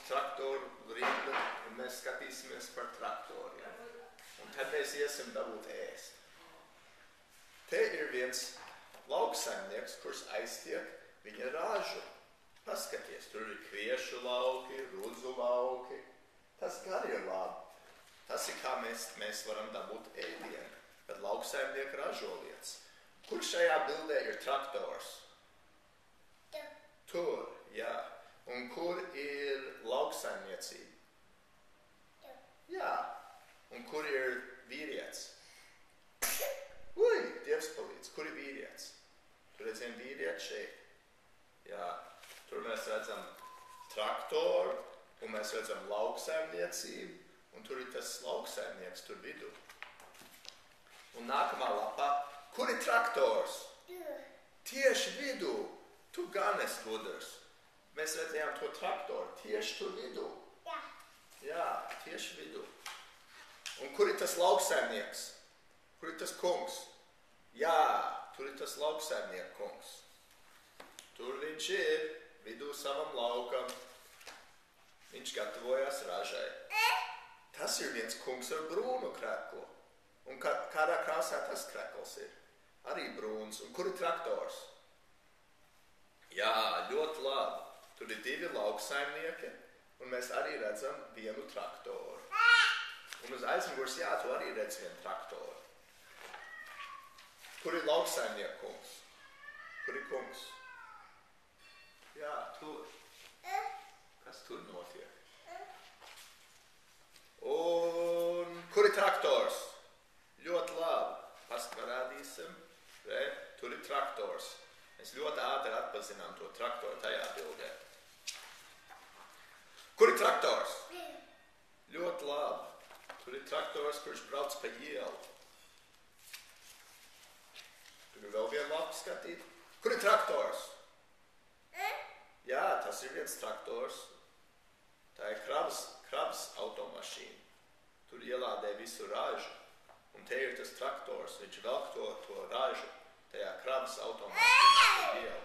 traktoru rinda, un mēs skatīsimies par traktoriem. Un tad mēs iesim dabūt ēst. Te ir viens lauksaimnieks, kurš aiztiek viņa ražu. Paskaties, tur ir kviešu lauki, rudzu lauki. Tas gan ir labi. Tas ir kā mēs varam dabūt ēdienu, bet lauksaimnieki ražo lietas. Kur šajā bildē ir traktors? Tur, jā. Un kur ir lauksaimniecība? Jā. Un kur ir vīrietis? Ui, Dievs palīdz, kur ir vīrietis? Tur redzam vīrieti šeit. Jā, tur mēs redzam traktoru, un mēs redzam lauksaimniecību, un tur ir tas lauksaimnieks tur vidū. Un nākamā lapā, kur ir traktors? Tieši vidū. Tu gan esi gudrs. Mēs redzējām to traktoru tieši tur vidū. Jā, tieši vidū. Un kur ir tas lauksaimnieks? Kur ir tas kungs? Jā, tur ir tas lauksaimnieku kungs. Tur viņš ir, vidū savam laukam. Viņš gatavojas ražai. Tas ir viens kungs ar brūnu kreklu. Un kādā krāsā tas krekls ir? Arī brūns. Un kur ir traktors? Jā, ļoti labi. Tur ir 2 lauksaimnieki, un mēs arī redzam vienu traktoru. Un uz aizmugures, jā, tu arī redz vienu traktoru. Kur ir lauksaimnieku kungs? Kur ir kungs? Jā, tur. Kas tur notiek? Un kur ir traktors? Ļoti labi. Parādīsim. Tur ir traktors. Mēs ļoti ātri atpazinām to traktoru tajā bildē. Kur ir traktors? Ļoti labi. Tur ir traktors, kurš brauc pa ielu. Tur ir vēl viena lapa skatīt. Kur ir traktors? Jā, tas ir viens traktors. Tā ir kravas automašīna. Tur ielādē visu ražu. Un te ir tas traktors. Viņš velk to ražu tajā kravas automašīnā.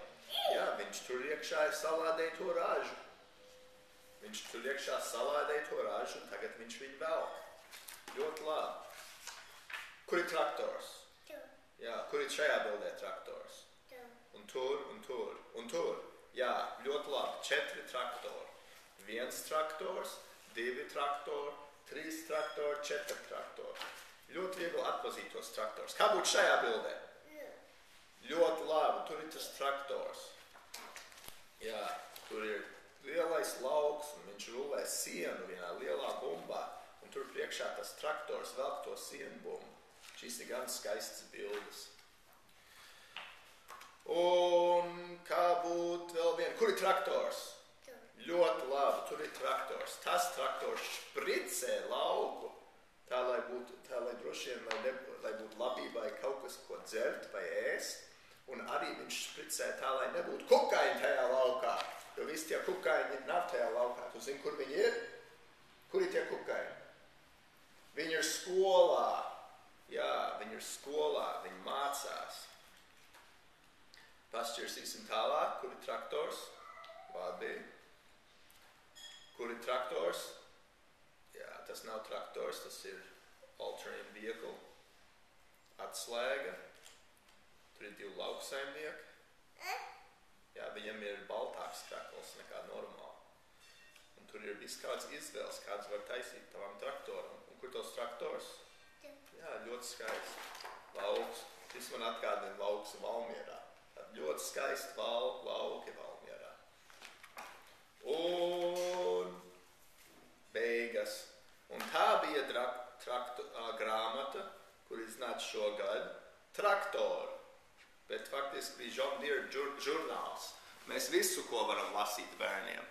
Jā, viņš tur iekšā salādēja to ražu. Viņš tur iekšā salādēja to ražu, un tagad viņš viņu velk. Ļoti labi. Kur ir traktors? Jā, kur ir šajā bildē traktors? Un tur, un tur, un tur. Jā, ļoti labi. 4 traktori. 1 traktors, 2 traktori, 3 traktori, 4 traktori. Ļoti viegli atpazīt tos traktors. Kā būtu šajā bildē? Ļoti labi, tur ir tas traktors. Jā, tur ir lielais lauks, un viņš rulē sienu vienā lielā bumbā. Un tur priekšā tas traktors velk to sienu bumbu. Šīs ir gan skaistas bildes. Un kā būtu vēl viena? Kur ir traktors? Ļoti labi, tur ir traktors. Tas traktors špricē lauku. Tā, lai droši vien, lai būtu labībai kaut kas, ko dzert vai ēst. Un arī viņš špricē tā, lai nebūtu kukaiņi tajā laukā. Jo visi tie kukaiņi nav tajā laukā. Tu zini, kur viņi ir? Kur ir tie kukaiņi? Viņi ir skolā. Jā, viņi ir skolā. Viņi mācās. Pašķirsīsim tālāk. Kur ir traktors? Labi. Kur ir traktors? Jā, tas nav traktors. Tas ir altering vehicle. Atslēga. Tur ir 2 lauksaimnieki. Jā, viņam ir baltāks krekls nekā normāli. Un tur ir viss kāds izvēles, kāds var taisīt tavam traktoram. Un kur tos traktors? Jā, ļoti skaisti. Lauks. Šis man atgādina lauks Valmierā. Ļoti skaisti lauki Valmierā. Un beigas. Un tā bija grāmata, kur iznāca šogad. Traktori. Bet faktiski bija John Deere žurnāls. Mēs visu, ko varam lasīt bērniem.